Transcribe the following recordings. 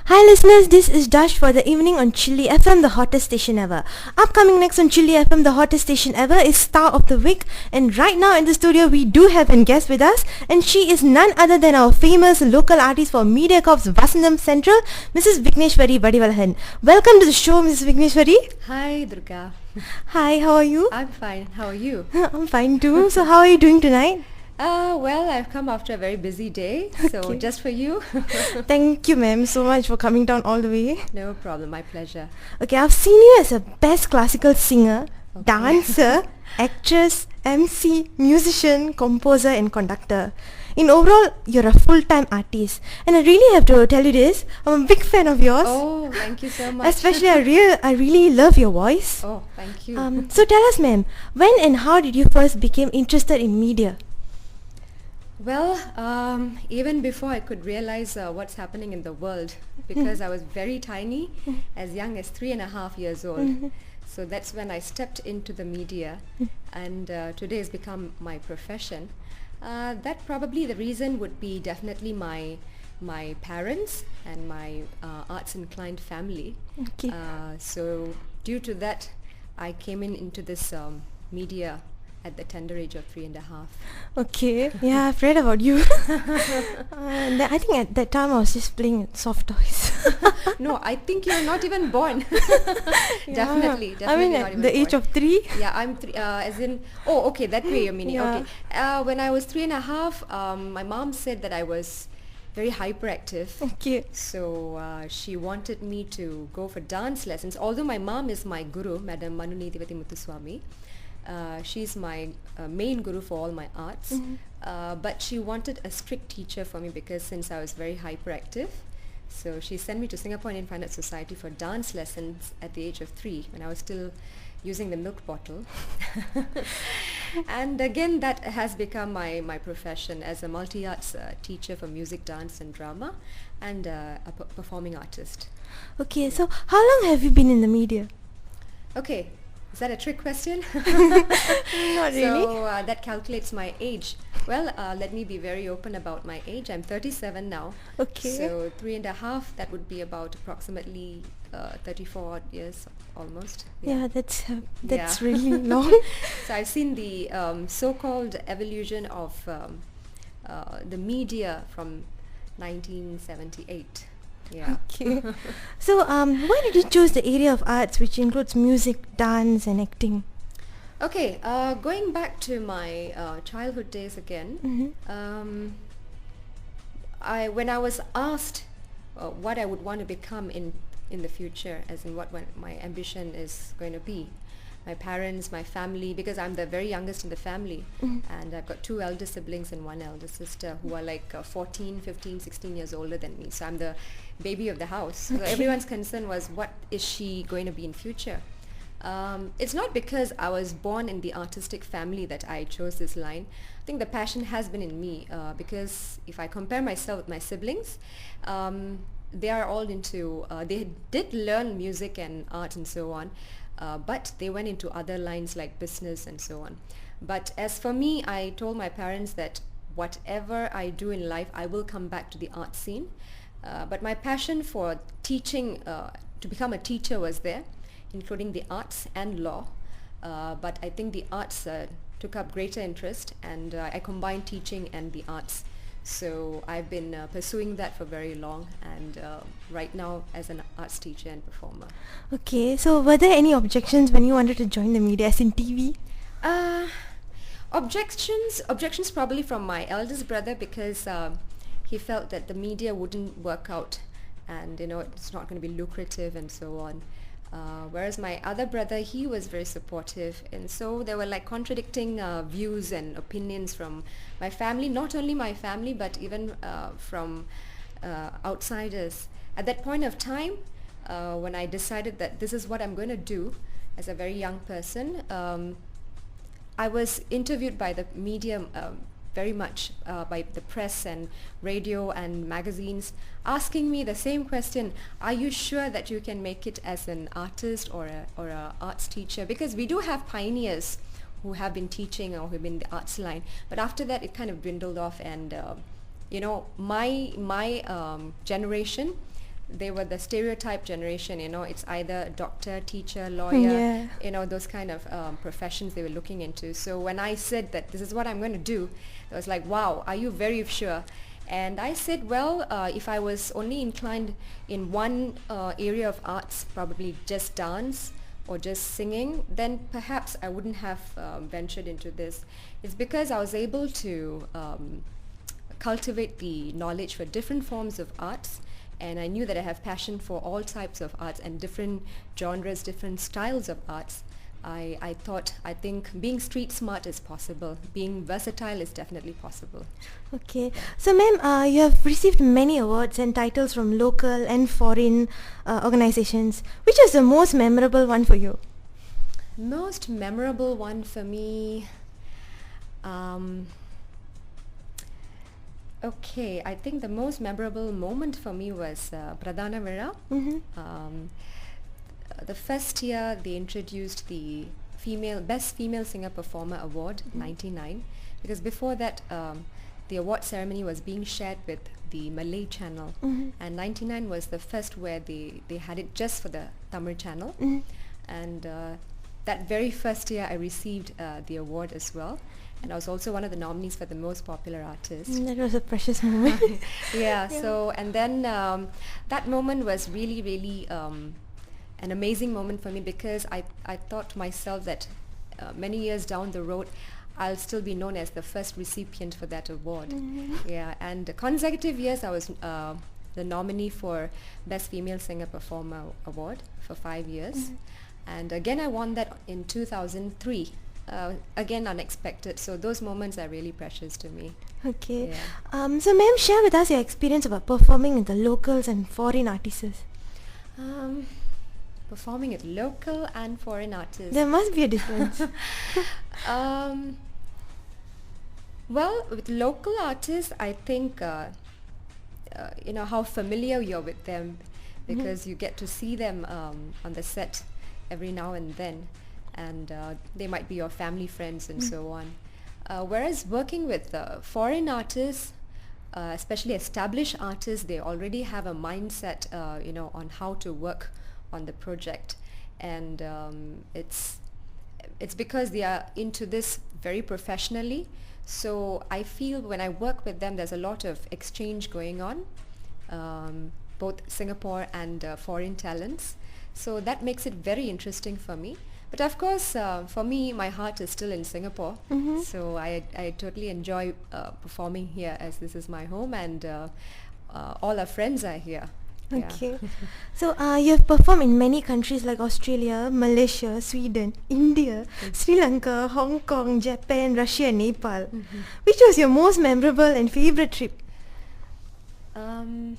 Hi listeners, this is Dash for the evening on Chilli FM, the hottest station ever. Upcoming next on Chilli FM, the hottest station ever is Star of the Week. And right now in the studio we do have a guest with us, and she is none other than our famous local artist for MediaCorp's Vasantham Central, Mrs. Vigneshwari Vadivalahan. Welcome to the show, Mrs. Vigneshwari. Hi, Durga. Hi, how are you? I'm fine. How are you? I'm fine too. So how are you doing tonight? Well, I've come after a very busy day, so Okay. just for you. Thank you, ma'am, so much for coming down all the way. No problem, my pleasure. Okay, I've seen you as a best classical singer, Okay. dancer, actress, MC, musician, composer and conductor. In overall, you're a full-time artist. And I really have to tell you this, I'm a big fan of yours. Oh, thank you so much. Especially I really love your voice. Oh, thank you. So tell us, ma'am, when and how did you first become interested in media? Well, even before I could realize what's happening in the world, because I was very tiny, as young as 3.5 years old. So that's when I stepped into the media, and today has become my profession. That probably the reason would be definitely my parents and my arts inclined family. Okay. So due to that, I came into this media at the tender age of 3.5. Okay, yeah, I've read about you. And I think at that time I was just playing with soft toys. No, I think you're not even born. Definitely I mean not at even the age born. of 3. Yeah, I'm as in, oh, okay, that way you're meaning. Yeah. Okay. When I was 3.5, my mom said that I was very hyperactive. Okay. So she wanted me to go for dance lessons. Although my mom is my guru, Madam Manu Nidivati Muthuswami. She's my main guru for all my arts. But she wanted a strict teacher for me because since I was very hyperactive, so she sent me to Singapore Indian Fine Arts Society for dance lessons at the age of 3 when I was still using the milk bottle. And again, that has become my profession as a multi-arts teacher for music, dance and drama, and a performing artist. Okay, so how long have you been in the media? Okay, is that a trick question? Not really. So that calculates my age. Well, let me be very open about my age. I'm 37 now. Okay. So 3.5, that would be about approximately 34 odd years almost. Yeah, that's Yeah. really long. So I've seen the so-called evolution of the media from 1978. Yeah. Okay. So why did you choose the area of arts which includes music, dance and acting? Okay, going back to my childhood days again, when I was asked what I would want to become in the future, as in what my ambition is going to be, my parents, my family, because I'm the very youngest in the family, and I've got 2 elder siblings and 1 elder sister who are like 14, 15, 16 years older than me. So I'm the baby of the house. So everyone's concern was, what is she going to be in future? It's not because I was born in the artistic family that I chose this line. I think the passion has been in me because if I compare myself with my siblings, they are all into, they did learn music and art and so on, but they went into other lines like business and so on. But as for me, I told my parents that whatever I do in life, I will come back to the art scene. But my passion for teaching, to become a teacher was there, including the arts and law. But I think the arts took up greater interest, and I combined teaching and the arts. So I've been pursuing that for very long, and right now as an arts teacher and performer. Okay, so were there any objections when you wanted to join the media, as in TV? Objections probably from my eldest brother, because he felt that the media wouldn't work out, and it's not going to be lucrative and so on. Whereas my other brother, he was very supportive, and so there were like contradicting views and opinions from my family, not only my family but even from outsiders. At that point of time, when I decided that this is what I'm going to do as a very young person, I was interviewed by the media very much, by the press and radio and magazines, asking me the same question: are you sure that you can make it as an artist or a arts teacher? Because we do have pioneers who have been teaching or who've been in the arts line, but after that it kind of dwindled off, and my generation, they were the stereotype generation, it's either doctor, teacher, lawyer, Yeah. those kind of professions they were looking into. So when I said that this is what I'm going to do, it was like, wow, are you very sure? And I said, well, if I was only inclined in one area of arts, probably just dance or just singing, then perhaps I wouldn't have ventured into this. It's because I was able to cultivate the knowledge for different forms of arts, and I knew that I have passion for all types of arts and different genres, different styles of arts. I think being street smart is possible. Being versatile is definitely possible. Okay. So, ma'am, you have received many awards and titles from local and foreign organizations. Which is the most memorable one for you? Most memorable one for me, okay, I think the most memorable moment for me was Pradhana Vira. The first year they introduced the Best Female Singer Performer Award, 99, because before that the award ceremony was being shared with the Malay channel, and 99 was the first where they had it just for the Tamil channel, and that very first year I received the award as well, and I was also one of the nominees for the most popular artist. That was a precious moment. Yeah, so and then that moment was really, really an amazing moment for me, because I thought to myself that many years down the road I'll still be known as the first recipient for that award. Yeah, and consecutive years I was the nominee for Best Female Singer Performer Award for 5 years, and again I won that in 2003. Again unexpected, so those moments are really precious to me. Okay. Yeah. So, ma'am, share with us your experience about performing with the locals and foreign artists. Performing with local and foreign artists. There must be a difference. Well, with local artists, I think how familiar you're with them, because you get to see them on the set every now and then, and they might be your family friends and so on. Whereas working with foreign artists, especially established artists, they already have a mindset, on how to work on the project, and it's because they are into this very professionally. So I feel when I work with them, there's a lot of exchange going on, both Singapore and foreign talents. So that makes it very interesting for me. But of course, for me, my heart is still in Singapore. So I totally enjoy performing here, as this is my home, and all our friends are here. Okay. So you have performed in many countries like Australia, Malaysia, Sweden, India, Sri Lanka, Hong Kong, Japan, Russia and Nepal. Which was your most memorable and favorite trip? Memorable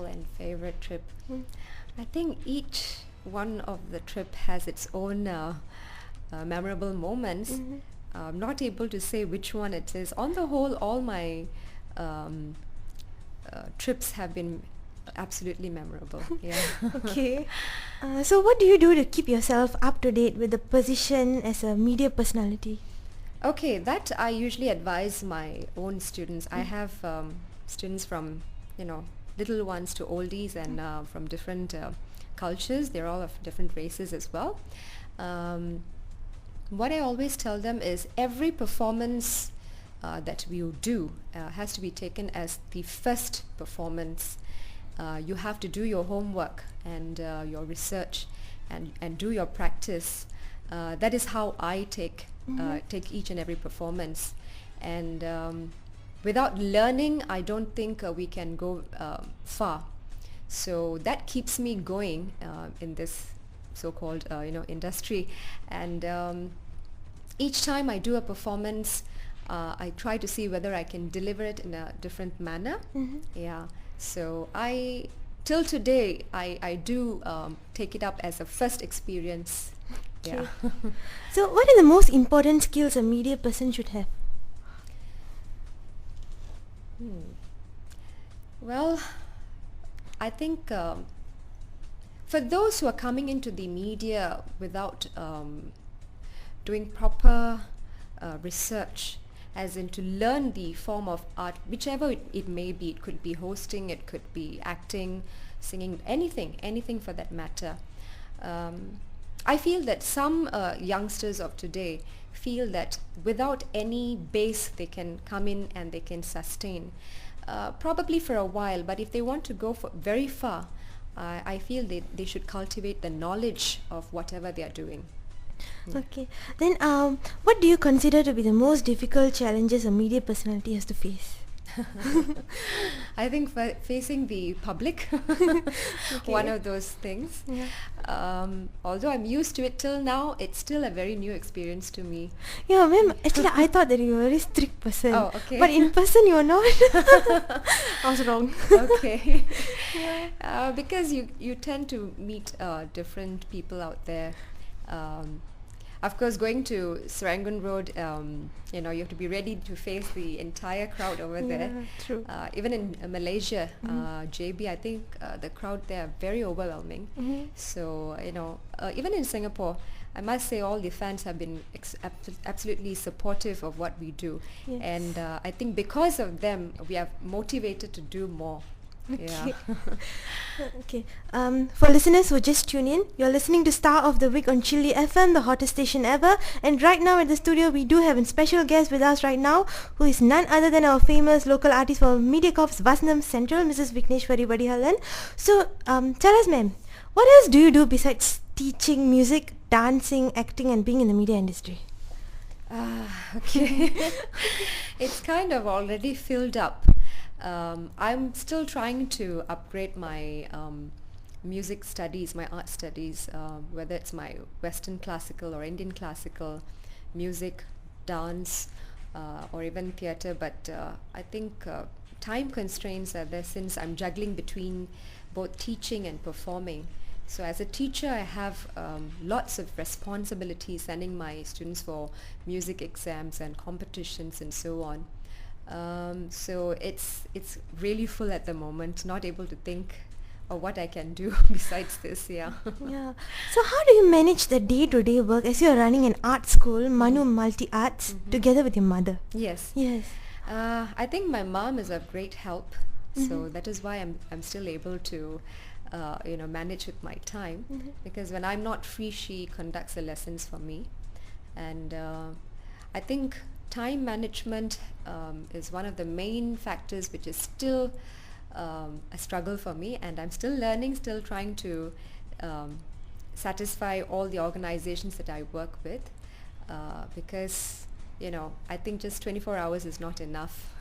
and favorite trip. I think each one of the trip has its own memorable moments. I'm not able to say which one it is. On the whole, all my trips have been absolutely memorable. Yeah. Okay. So what do you do to keep yourself up to date with the position as a media personality? Okay, that I usually advise my own students. I have students from, little ones to oldies, and from different cultures. They're all of different races as well. What I always tell them is every performance that you do has to be taken as the first performance. You have to do your homework and your research and do your practice. That is how I take each and every performance. And without learning, I don't think we can go far. So that keeps me going in this so-called industry. And each time I do a performance, I try to see whether I can deliver it in a different manner. Yeah. So till today, I do take it up as a first experience. Okay. Yeah. So what are the most important skills a media person should have? Well, I think for those who are coming into the media without doing proper research as in to learn the form of art, whichever it may be. It could be hosting, it could be acting, singing, anything for that matter. I feel that some youngsters of today feel that without any base they can come in and they can sustain, probably for a while, but if they want to go very far, I feel they should cultivate the knowledge of whatever they are doing. Okay. Then what do you consider to be the most difficult challenges a media personality has to face? I think facing the public, one of those things. Yeah. Although I'm used to it till now, it's still a very new experience to me. Yeah, ma'am. Actually, I thought that you were a very strict person. Oh, okay. But in person, you're not. I was wrong. Okay. Because you tend to meet different people out there. Of course, going to Serangoon Road, you have to be ready to face the entire crowd over there. True. Even in Malaysia, JB, I think the crowd there are very overwhelming. So, even in Singapore, I must say all the fans have been absolutely supportive of what we do. Yes. And I think because of them, we are motivated to do more. Okay. Yeah. Okay. For listeners who just tune in, you're listening to Star of the Week on Chili FM, the hottest station ever. And right now at the studio, we do have a special guest with us right now, who is none other than our famous local artist for MediaCorp's Vasantham Central, Mrs. Vikneshwari Vadihalan. So, tell us, ma'am, what else do you do besides teaching music, dancing, acting, and being in the media industry? Okay. It's kind of already filled up. I'm still trying to upgrade my music studies, my art studies, whether it's my Western classical or Indian classical music, dance, or even theatre. But I think time constraints are there since I'm juggling between both teaching and performing. So as a teacher, I have lots of responsibilities, sending my students for music exams and competitions and so on. So it's really full at the moment, not able to think of what I can do besides this. Yeah. Yeah. So how do you manage the day-to-day work as you're running an art school, Manu Multi Arts, together with your mother? Yes. Yes. I think my mom is of great help, so that is why I'm still able to manage with my time, because when I'm not free, she conducts the lessons for me. And I think time management is one of the main factors which is still a struggle for me, and I'm still learning, still trying to satisfy all the organizations that I work with, because I think just 24 hours is not enough,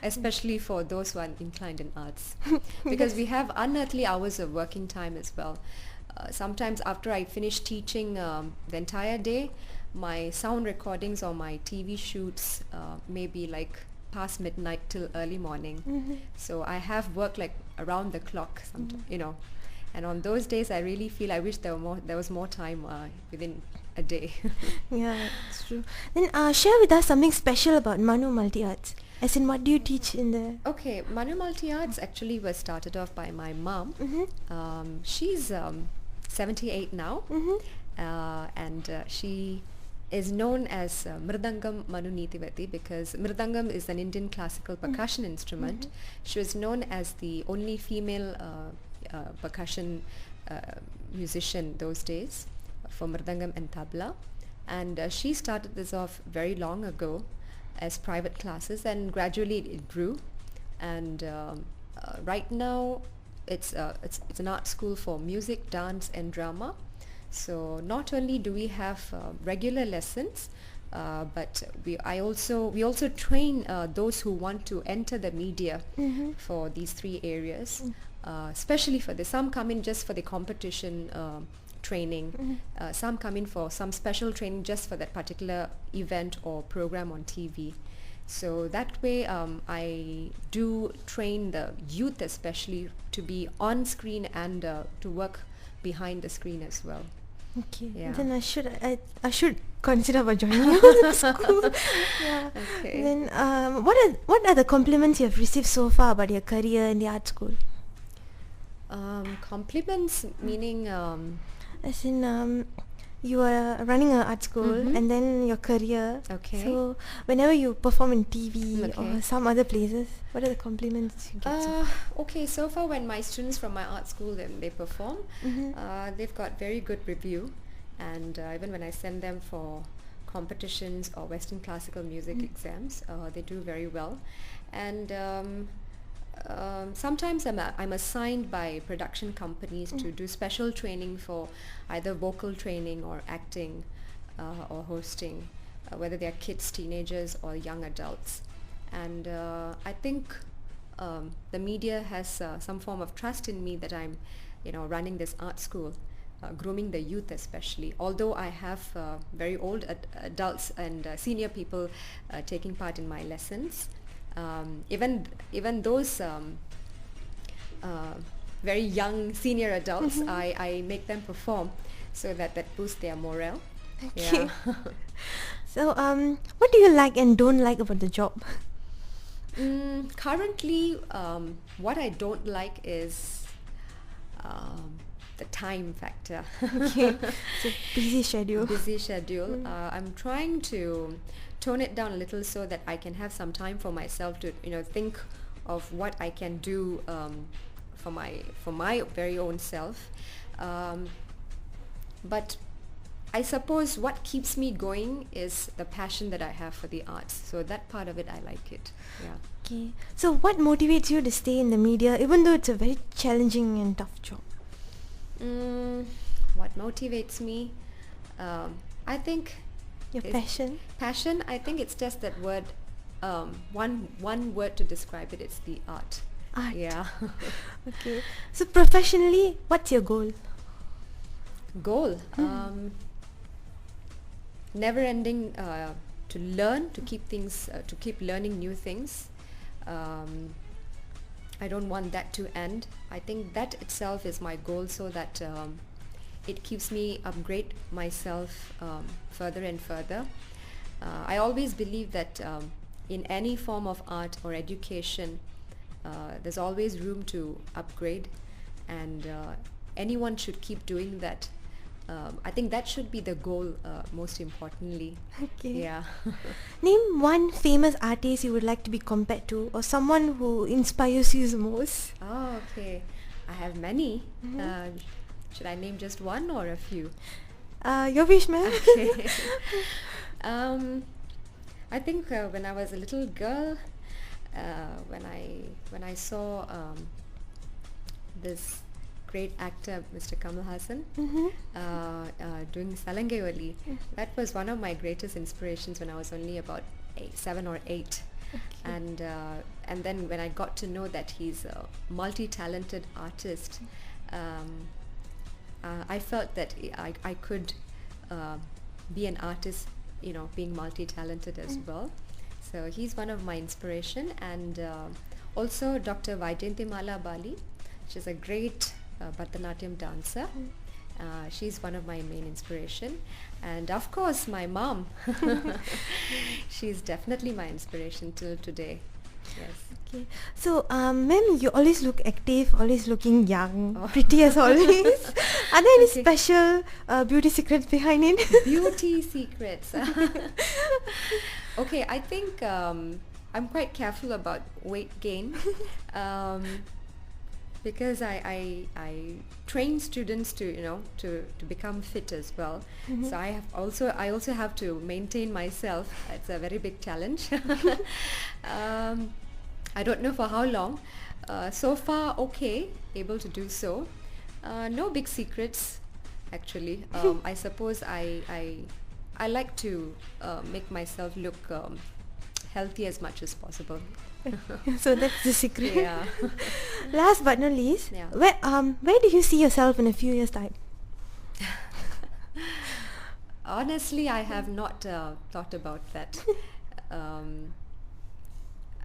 especially for those who are inclined in arts, because we have unearthly hours of working time as well. Sometimes after I finish teaching the entire day, my sound recordings or my TV shoots may be like past midnight till early morning. So I have work like around the clock, and on those days I really feel I wish there was more time within a day. Yeah, it's true. Then share with us something special about Manu Multi Arts. As in, what do you teach in there? Okay, Manu Multi Arts actually was started off by my mom. She's 78 now, and she is known as Mridangam Manu Nithivati, because Mridangam is an Indian classical percussion instrument. She was known as the only female percussion musician those days for Mridangam and Tabla, and she started this off very long ago as private classes, and gradually it grew, and right now it's an art school for music, dance and drama. So not only do we have regular lessons, but we also train those who want to enter the media for these three areas, especially for some come in just for the competition training, some come in for some special training just for that particular event or program on TV. So that way I do train the youth especially to be on screen and to work behind the screen as well. Okay. Yeah. Then I should consider about joining you at school. Yeah. Okay. Then what are the compliments you have received so far about your career in the art school? Compliments meaning As in you are running an art school and then your career. Okay. So whenever you perform in TV Okay. or some other places, what are the compliments you get? Okay, so far when my students from my art school they perform, they've got very good review, and even when I send them for competitions or Western classical music exams, they do very well. And sometimes I'm assigned by production companies to do special training for either vocal training or acting or hosting, whether they're kids, teenagers or young adults. And I think the media has some form of trust in me that I'm, running this art school, grooming the youth especially. Although I have very old adults and senior people taking part in my lessons, even those very young senior adults, I make them perform so that boosts their morale. Okay. Yeah. So what do you like and don't like about the job? Currently, what I don't like is the time factor. Okay. So busy schedule. Busy schedule. I'm trying to tone it down a little so that I can have some time for myself to think of what I can do for my very own self. But I suppose what keeps me going is the passion that I have for the arts. So that part of it, I like it. Yeah. Okay. So what motivates you to stay in the media even though it's a very challenging and tough job? What motivates me? I think Your passion? Passion. I think it's just that word. One word to describe it. It's the art. Art. Yeah. Okay. So professionally, what's your goal? Goal. Never ending to learn, to keep things, to keep learning new things. I don't want that to end. I think that itself is my goal, so that it keeps me upgrade myself further and further. I always believe that in any form of art or education, there's always room to upgrade, and anyone should keep doing that. I think that should be the goal, most importantly. Okay. Yeah. Name one famous artist you would like to be compared to, or someone who inspires you the most. Oh, okay. I have many. Should I name just one or a few? Your wish, ma'am. Okay. I think when I was a little girl, when I saw this great actor, Mr. Kamal Hassan, doing Salangayoli, that was one of my greatest inspirations when I was only about 7 or 8. Okay. And then when I got to know that he's a multi-talented artist, I felt that I could be an artist, being multi-talented as well. So he's one of my inspiration, and also Dr. Vaijayantimala Bali. She's a great Bharatanatyam dancer. She's one of my main inspiration, and of course my mom. She's definitely my inspiration till today. Yes. Okay. So, ma'am, you always look active, always looking young, pretty as always. Are there any special beauty secrets behind it? Beauty secrets. Okay, I think I'm quite careful about weight gain. Because I train students to become fit as well. So I also have to maintain myself. It's a very big challenge. I don't know for how long. So far, okay, able to do so. No big secrets, actually. I suppose I like to make myself look healthy as much as possible. So that's the secret. Yeah. Last but not least, Yeah. where do you see yourself in a few years' time? Honestly, I have not thought about that.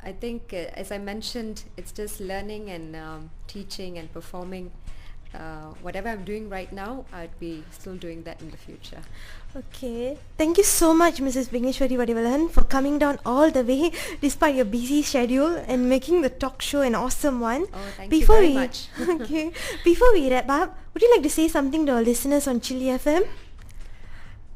I think, as I mentioned, it's just learning and teaching and performing. Whatever I'm doing right now, I'd be still doing that in the future. Okay. Thank you so much, Mrs. Vigneshwari Vadivalan, for coming down all the way despite your busy schedule and making the talk show an awesome one. Oh, thank you very much. Okay. Before we wrap up, would you like to say something to our listeners on Chili FM?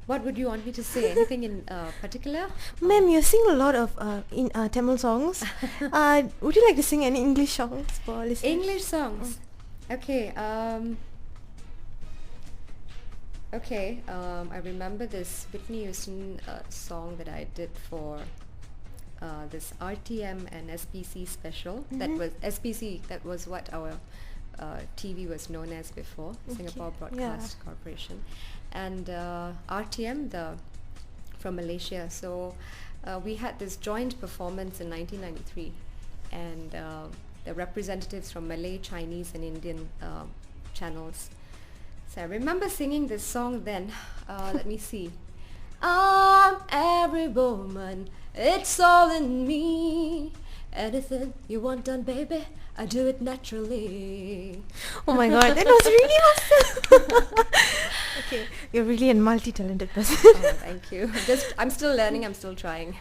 What would you want me to say? Anything in particular? Ma'am, you sing a lot of in Tamil songs. Would you like to sing any English songs for listeners? English songs. Okay. I remember this Whitney Houston song that I did for this RTM and SPC special. That was SPC. That was what our TV was known as before, Singapore Broadcast Corporation, and RTM from Malaysia. So we had this joint performance in 1993, and the representatives from Malay, Chinese, and Indian channels. So I remember singing this song then. Let me see. I'm every woman, it's all in me. Anything you want done, baby, I do it naturally. Oh my god, that was really awesome. Okay, you're really a multi-talented person. Oh, thank you. I'm still learning, I'm still trying.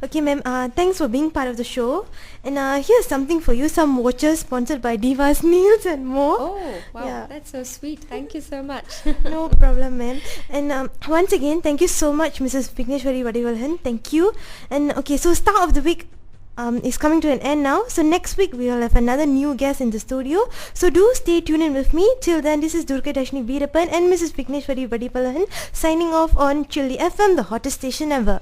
Okay, ma'am, thanks for being part of the show. And here's something for you, some watches sponsored by Divas, Neils and more. Oh, wow, that's so sweet. Thank you so much. No problem, ma'am. And once again, thank you so much, Mrs. Vigneshwari Vadivalhan. Thank you. And okay, so Star of the Week is coming to an end now. So next week we will have another new guest in the studio. So do stay tuned in with me. Till then, this is Durgai, Dashini, Veerappan and Mrs. Vigneshwari Vadivalhan signing off on Chilli FM, the hottest station ever.